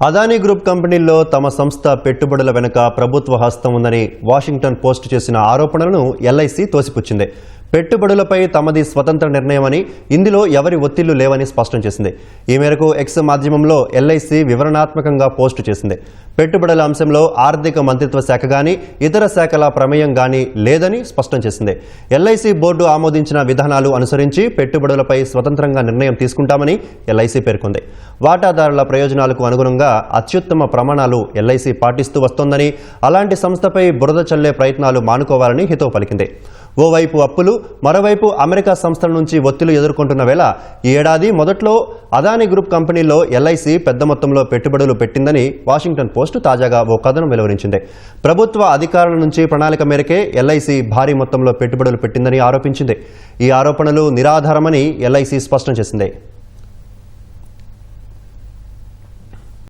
Adani group కంపెనీల్లో తమ సంస్థ పెట్టుబడుల వెనుక ప్రభుత్వ హస్తం ఉందని వాషింగ్టన్ పోస్ట్ చేసిన ఆరోపణలను ఎల్ఐసి తోసిపుచ్చింది. పెట్టుబడులపై తమది స్వతంత్ర నిర్ణయమని, ఇందులో ఎవరి ఒత్తిళ్లు లేవని స్పష్టం చేసింది. ఈ మేరకు ఎక్స్ మాధ్యమంలో ఎల్ఐసి వివరణాత్మకంగా పోస్టు చేసింది. పెట్టుబడుల అంశంలో ఆర్థిక మంత్రిత్వ శాఖ గాని, ఇతర శాఖల ప్రమేయం గాని లేదని స్పష్టం చేసింది. ఎల్ఐసి బోర్డు ఆమోదించిన విధానాలు అనుసరించి పెట్టుబడులపై స్వతంత్రంగా నిర్ణయం తీసుకుంటామని ఎల్ఐసి పేర్కొంది. వాటాదారుల ప్రయోజనాలకు అనుగుణంగా అత్యుత్తమ ప్రమాణాలు ఎల్ఐసి పాటిస్తూ వస్తోందని, అలాంటి సంస్థపై బురద చల్లే ప్రయత్నాలు మానుకోవాలని హితవు పలికింది. ఓవైపు అప్పులు, మరోవైపు అమెరికా సంస్థల నుంచి ఒత్తిళ్లు ఎదుర్కొంటున్న వేళ ఈ ఏడాది మొదట్లో అదానీ గ్రూప్ కంపెనీల్లో ఎల్ఐసి పెద్ద మొత్తంలో పెట్టుబడులు పెట్టిందని వాషింగ్టన్ పోస్ట్ తాజాగా ఓ కథనం వెలువరించింది. ప్రభుత్వ అధికారుల నుంచి ప్రణాళిక మేరకే ఎల్ఐసి భారీ మొత్తంలో పెట్టుబడులు పెట్టిందని ఆరోపించింది. ఈ ఆరోపణలు నిరాధారమని ఎల్ఐసి స్పష్టం చేసింది.